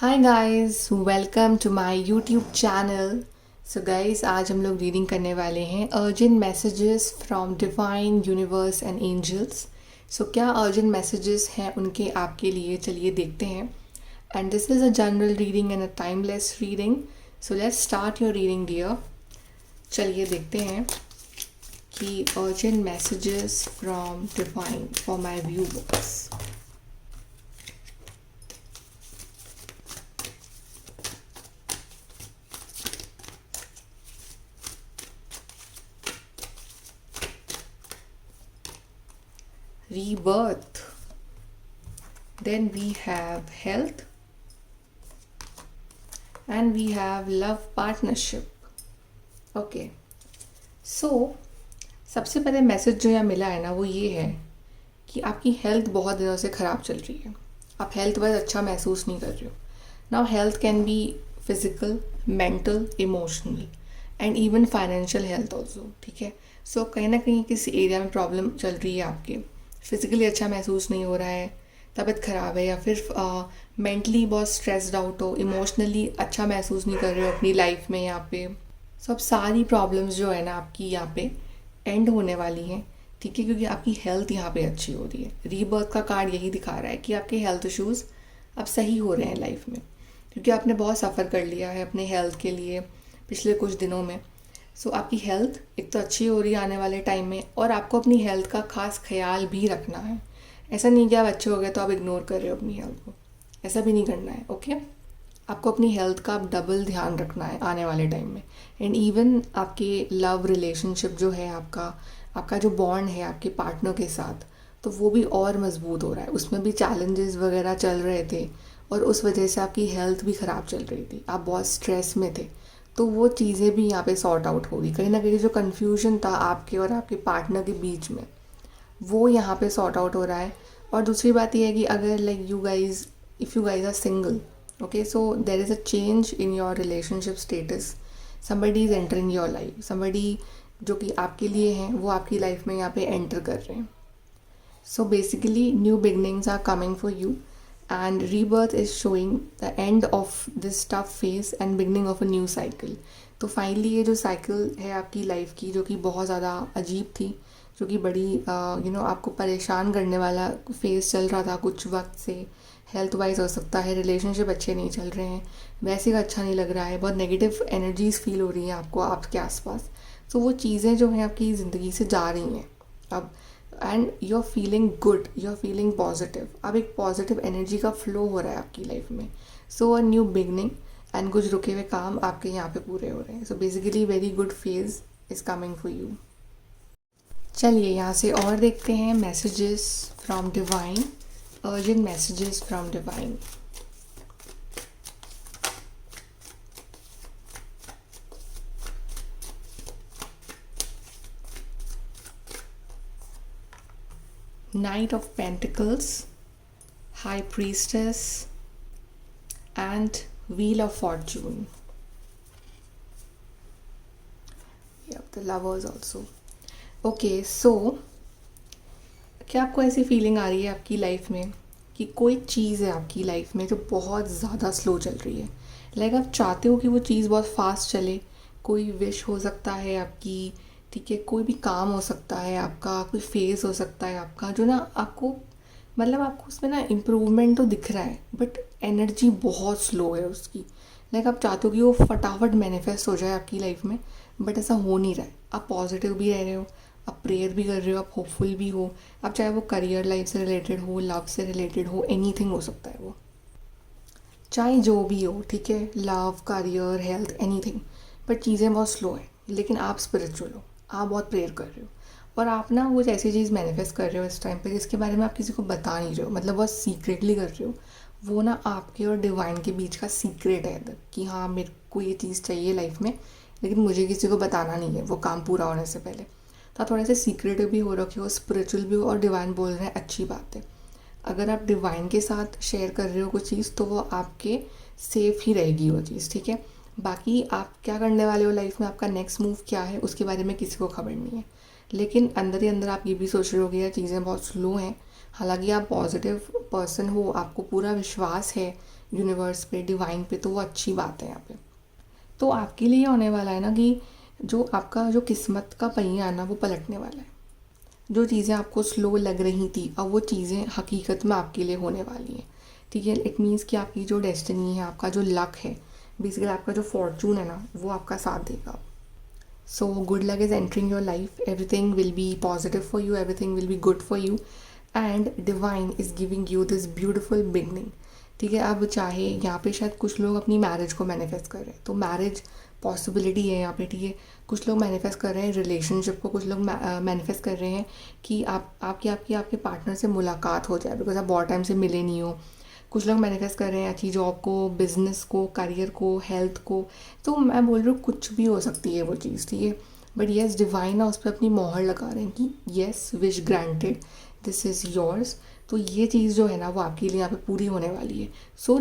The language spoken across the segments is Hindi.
Hi guys, welcome to my YouTube channel. So guys, आज हम लोग रीडिंग करने वाले हैं urgent messages from divine universe and angels. So क्या अर्जेंट मैसेजेस हैं उनके आपके लिए, चलिए देखते हैं। And this is a general reading and a timeless reading. So let's start your reading dear. चलिए देखते हैं कि urgent messages from divine for my viewers. Rebirth. Then we have health and we have love partnership. Okay, so सबसे पहले मैसेज जो यहाँ मिला है ना, वो ये है कि आपकी हेल्थ बहुत दिनों से ख़राब चल रही है। आप हेल्थ वाइज अच्छा महसूस नहीं कर रहे हो। Now health can be physical, mental, emotional and even financial health also. ठीक है, सो कहीं ना कहीं किसी एरिया में प्रॉब्लम चल रही है आपके। फिजिकली अच्छा महसूस नहीं हो रहा है, तबीयत ख़राब है, या फिर मेंटली बहुत स्ट्रेस्ड आउट हो, इमोशनली अच्छा महसूस नहीं कर रहे हो अपनी लाइफ में यहाँ पे। सो अब सारी प्रॉब्लम्स जो है ना आपकी यहाँ पे एंड होने वाली हैं। ठीक है, क्योंकि आपकी हेल्थ यहाँ पे अच्छी हो रही है। रीबर्थ का कार्ड यही दिखा रहा है कि आपके हेल्थ इश्यूज़ अब सही हो रहे हैं लाइफ में, क्योंकि आपने बहुत सफ़र कर लिया है अपने हेल्थ के लिए पिछले कुछ दिनों में। सो आपकी हेल्थ एक तो अच्छी हो रही है आने वाले टाइम में, और आपको अपनी हेल्थ का खास ख्याल भी रखना है। ऐसा नहीं कि आप अच्छे हो गए तो आप इग्नोर कर रहे हो अपनी हेल्थ को, ऐसा भी नहीं करना है। ओके, आपको अपनी हेल्थ का आप डबल ध्यान रखना है आने वाले टाइम में। एंड इवन आपके लव रिलेशनशिप जो है, आपका जो बॉन्ड है आपके पार्टनर के साथ, तो वो भी और मजबूत हो रहा है। उसमें भी चैलेंजेस वगैरह चल रहे थे और उस वजह से आपकी हेल्थ भी ख़राब चल रही थी, आप बहुत स्ट्रेस में थे। तो वो चीज़ें भी यहाँ पे सॉर्ट आउट होगी। कहीं ना कहीं जो कन्फ्यूजन था आपके और आपके पार्टनर के बीच में, वो यहाँ पे सॉर्ट आउट हो रहा है। और दूसरी बात ये है कि अगर like you guys, if you guys are single, okay, so there is a change in your relationship status. Somebody is entering your life, somebody जो कि आपके लिए हैं वो आपकी लाइफ में यहाँ पे एंटर कर रहे हैं। So basically new beginnings are coming for you and rebirth is showing the end of this tough phase and beginning of a new cycle. तो फाइनली ये जो साइकिल है आपकी लाइफ की, जो कि बहुत ज़्यादा अजीब थी, जो कि बड़ी आपको परेशान करने वाला फेज़ चल रहा था कुछ वक्त से, हेल्थ वाइज हो सकता है, रिलेशनशिप अच्छे नहीं चल रहे हैं, वैसे का अच्छा नहीं लग रहा है, बहुत नेगेटिव एनर्जीज फील हो रही हैं आपको आपके आसपास। तो वो चीज़ें जो हैं आपकी ज़िंदगी से जा रही हैं अब, and you are feeling good, you are feeling positive. अब एक पॉजिटिव एनर्जी का फ्लो हो रहा है आपकी लाइफ में। सो अ न्यू बिगनिंग एंड कुछ रुके हुए काम आपके यहाँ पे पूरे हो रहे हैं। So basically very good phase is coming for you. चलिए यहाँ से और देखते हैं messages from divine, urgent messages from divine. Knight of Pentacles, High Priestess and Wheel of Fortune. Yeah, the Lovers also. Okay, so क्या आपको ऐसी फीलिंग आ रही है आपकी लाइफ में कि कोई चीज़ है आपकी लाइफ में जो बहुत ज़्यादा स्लो चल रही है? लाइक आप चाहते हो कि वो चीज़ बहुत फास्ट चले। कोई विश हो सकता है आपकी, ठीक है, कोई भी काम हो सकता है आपका, कोई फेज़ हो सकता है आपका, जो ना आपको मतलब आपको उसमें ना इम्प्रूवमेंट तो दिख रहा है, बट एनर्जी बहुत स्लो है उसकी। लाइक आप चाहते हो कि वो फटाफट मैनिफेस्ट हो जाए आपकी लाइफ में, बट ऐसा हो नहीं रहा है। आप पॉजिटिव भी रह रहे हो, आप प्रेयर भी कर रहे हो, आप होपफुल भी हो। अब चाहे वो करियर लाइफ से रिलेटेड हो, लव से रिलेटेड हो, एनीथिंग हो सकता है वो, चाहे जो भी हो, ठीक है, love, career, health, anything. But चीज़ें बहुत स्लो है, लेकिन आप स्पिरिचुअल हो, आप बहुत प्रेयर कर रहे हो, और आप ना कुछ ऐसी चीज़ मैनिफेस्ट कर रहे हो इस टाइम पे जिसके बारे में आप किसी को बता नहीं रहे हो, मतलब बहुत सीक्रेटली कर रहे हो। वो ना आपके और डिवाइन के बीच का सीक्रेट है कि हाँ मेरे को ये चीज़ चाहिए लाइफ में, लेकिन मुझे किसी को बताना नहीं है वो काम पूरा होने से पहले। तो आप थोड़े से सीक्रेटिव भी हो रखे हो, स्पिरिचुअल भी हो, और डिवाइन बोल रहे हैं अच्छी बात है। अगर आप डिवाइन के साथ शेयर कर रहे हो कुछ चीज़, तो वो आपके सेफ ही रहेगी वो चीज़, ठीक है। बाकी आप क्या करने वाले हो लाइफ में, आपका नेक्स्ट मूव क्या है, उसके बारे में किसी को खबर नहीं है। लेकिन अंदर ही अंदर आप ये भी सोच रहे हो कि यार चीज़ें बहुत स्लो हैं। हालांकि आप पॉजिटिव पर्सन हो, आपको पूरा विश्वास है यूनिवर्स पे, डिवाइन पे, तो वो अच्छी बात है यहाँ पे। तो आपके लिए होने वाला है ना कि जो आपका जो किस्मत का पहिया है ना वो पलटने वाला है। जो चीज़ें आपको स्लो लग रही थी अब वो चीज़ें हकीकत में आपके लिए होने वाली हैं। ठीक है, इट मीन्स कि आपकी जो डेस्टिनी है, आपका जो लक है, बेसिकली आपका जो फॉर्चून है ना वो आपका साथ देगा। So good luck is entering your life, everything will be positive for you, everything will be good for you, and divine is giving you this beautiful beginning. ठीक है, अब चाहे यहाँ पे शायद कुछ लोग अपनी मैरिज को मैनिफेस्ट कर रहे हैं, तो मैरिज पॉसिबिलिटी है यहाँ पे। ठीक है, कुछ लोग मैनिफेस्ट कर रहे हैं रिलेशनशिप को, कुछ लोग मैनिफेस्ट कर रहे हैं कि आपके पार्टनर से मुलाकात हो जाए, बिकॉज आप बहुत टाइम से मिले नहीं हो। कुछ लोग मैनिफेस्ट कर रहे हैं अच्छी जॉब को, बिजनेस को, करियर को, हेल्थ को। तो मैं बोल रही हूँ कुछ भी हो सकती है वो चीज़। ठीक है, बट येस डिवाइन ना उस पर अपनी मोहर लगा रहे हैं कि yes wish granted, this is yours. तो ये चीज़ जो है ना वो आपके लिए यहाँ पे पूरी होने वाली है। सो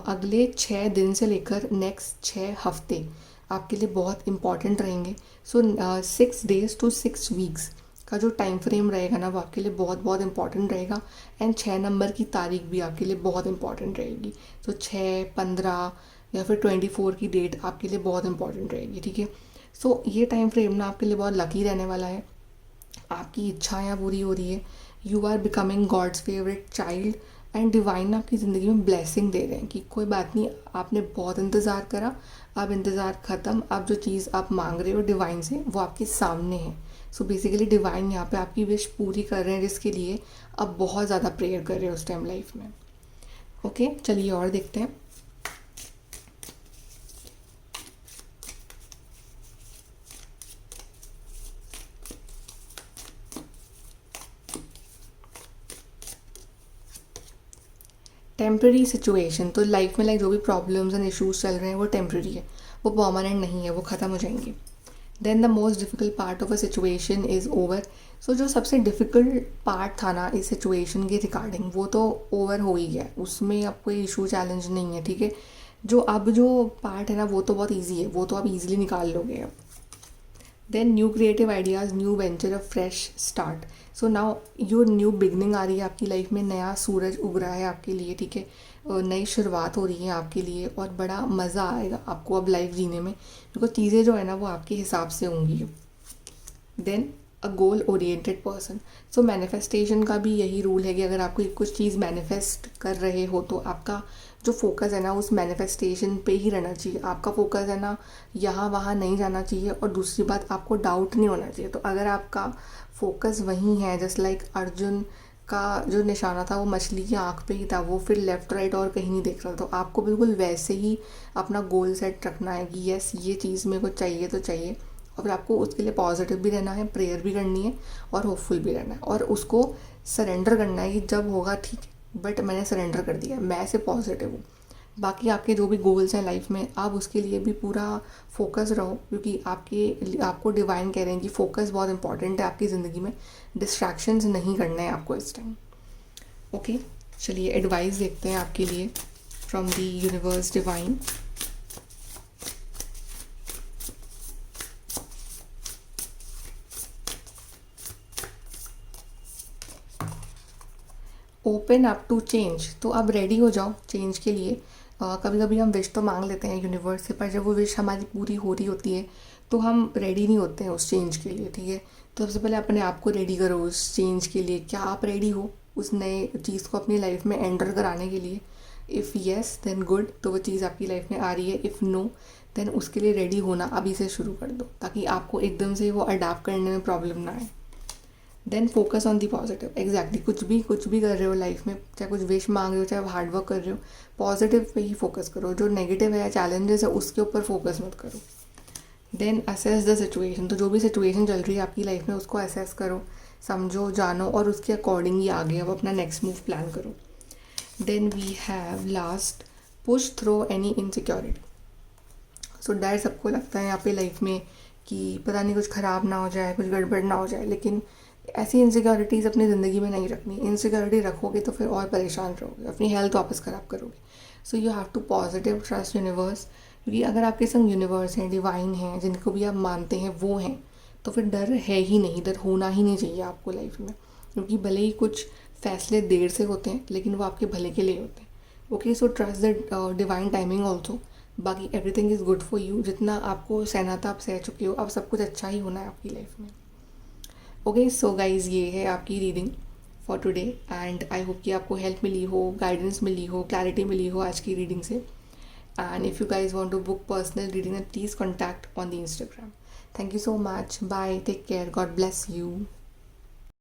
अगले 6 दिन से लेकर नेक्स्ट 6 हफ्ते आपके लिए बहुत इंपॉर्टेंट रहेंगे। सो 6 days to 6 weeks का जो टाइम फ्रेम रहेगा ना वो आपके लिए बहुत बहुत इंपॉर्टेंट रहेगा। एंड 6 नंबर की तारीख भी आपके लिए बहुत इंपॉर्टेंट रहेगी। तो 6, 15 या फिर 24 की डेट आपके लिए बहुत इंपॉर्टेंट रहेगी। ठीक है, सो ये टाइम फ्रेम ना आपके लिए बहुत लकी रहने वाला है। आपकी इच्छाएं पूरी हो रही है, you are becoming God's favourite child, and divine आपकी ज़िंदगी में ब्लेसिंग दे रहे हैं कि कोई बात नहीं, आपने बहुत इंतज़ार करा, अब इंतज़ार ख़त्म, अब जो चीज़ आप मांग रहे हो डिवाइन से वो आपके सामने है। सो बेसिकली डिवाइन यहाँ पे आपकी विश पूरी कर रहे हैं, जिसके लिए आप बहुत ज़्यादा प्रेयर कर रहे हो उस टाइम लाइफ में। ओके, चलिए और देखते हैं। टेम्प्रेरी सिचुएशन, तो लाइफ में लाइक जो भी प्रॉब्लम्स एंड इश्यूज चल रहे हैं वो टेम्प्रेरी है, वो परमानेंट नहीं है, वो ख़त्म हो जाएंगे। Then the most difficult part of a situation is over. So जो सबसे डिफ़िकल्ट पार्ट था ना इस सिचुएशन के रिगार्डिंग वो तो ओवर हो ही गया, उसमें अब कोई इशू चैलेंज नहीं है। ठीक है, जो अब जो पार्ट है ना वो तो बहुत ईजी है, वो तो आप ईजिली निकाल लोगे अब। Then new creative ideas, new venture, a fresh start. So now your new beginning आ रही है आपकी लाइफ में, नया सूरज उग रहा है आपके लिए। ठीक है, नई शुरुआत हो रही है आपके लिए और बड़ा मज़ा आएगा आपको अब लाइफ जीने में, बिकॉज चीज़ें जो है ना वो आपके हिसाब से होंगी। देन अ गोल ओरिएंटेड पर्सन। सो मैनिफेस्टेशन का भी यही रूल है कि अगर आपको कुछ चीज़ मैनिफेस्ट कर रहे हो तो आपका जो फोकस है ना उस मैनिफेस्टेशन पे ही रहना चाहिए। आपका फोकस है ना यहाँ वहाँ नहीं जाना चाहिए। और दूसरी बात, आपको डाउट नहीं होना चाहिए। तो अगर आपका फोकस वहीं है, जस्ट लाइक अर्जुन का जो निशाना था वो मछली की आँख पे ही था, वो फिर लेफ़्ट राइट और कहीं नहीं देख रहा। तो आपको बिल्कुल वैसे ही अपना गोल सेट रखना है कि यस ये चीज़ मेरे को चाहिए तो चाहिए, और फिर आपको उसके लिए पॉजिटिव भी रहना है, प्रेयर भी करनी है और होपफुल भी रहना है, और उसको सरेंडर करना है कि जब होगा ठीक है, बट मैंने सरेंडर कर दिया, मैं ऐसे पॉजिटिव हूँ। बाकी आपके जो भी गोल्स हैं लाइफ में आप उसके लिए भी पूरा फोकस रहो, क्योंकि आपको डिवाइन कह रहे हैं कि फोकस बहुत इंपॉर्टेंट है आपकी ज़िंदगी में, डिस्ट्रैक्शंस नहीं करना है आपको इस टाइम। ओके, चलिए एडवाइस देखते हैं आपके लिए from the universe divine. Open up to change, तो अब रेडी हो जाओ चेंज के लिए। कभी कभी हम विश तो मांग लेते हैं यूनिवर्स से, पर जब वो विश हमारी पूरी हो रही होती है तो हम रेडी नहीं होते हैं उस चेंज के लिए। ठीक है, तो सबसे पहले अपने आप को रेडी करो उस चेंज के लिए। क्या आप रेडी हो उस नए चीज़ को अपनी लाइफ में एंटर कराने के लिए? इफ़ येस देन गुड, तो वो चीज़ आपकी लाइफ में आ रही है। इफ़ नो देन उसके लिए रेडी होना अभी से शुरू कर दो, ताकि आपको एकदम से वो अडाप्ट करने में प्रॉब्लम ना आए। Then focus on the positive. Exactly, कुछ भी कर रहे हो लाइफ में, चाहे कुछ विश मांग रहे हो, चाहे हार्ड वर्क कर रहे हो, पॉजिटिव पे ही फोकस करो। जो नेगेटिव है या चैलेंजेस है उसके ऊपर फोकस मत करो। देन असेस द सिचुएशन, तो जो भी सिचुएशन चल रही है आपकी लाइफ में उसको असेस करो, समझो, जानो, और उसके अकॉर्डिंग ही आगे अब अपना नेक्स्ट मूव प्लान करो। Then we have last, push throw any insecurity. So डर सबको लगता है यहाँ पे लाइफ में कि पता नहीं कुछ ख़राब ना हो जाए, कुछ गड़बड़ ना हो जाए, लेकिन ऐसी इनसिक्योरिटीज़ अपनी ज़िंदगी में नहीं रखनी। इनसिक्योरिटी रखोगे तो फिर और परेशान रहोगे, अपनी हेल्थ वापस ख़राब करोगे। So you have to positive trust universe, क्योंकि अगर आपके संग यूनिवर्स हैं, डिवाइन हैं, जिनको भी आप मानते हैं वो हैं, तो फिर डर है ही नहीं, डर होना ही नहीं चाहिए आपको लाइफ में। क्योंकि भले ही कुछ फैसले देर से होते हैं लेकिन वो आपके भले के लिए होते हैं। Okay, so trust the divine timing also. बाकी everything is good for you. जितना आपको सहना था आप सह चुके हो, अब सब कुछ अच्छा ही होना है आपकी लाइफ में। ओके सो गाइज़, ये है आपकी reading for today and I hope कि आपको हेल्प मिली हो, गाइडेंस मिली हो, क्लैरिटी मिली हो आज की रीडिंग से। And if you guys want to book personal reading, then please contact on the Instagram. Thank you so much. Bye. Take care. God bless you.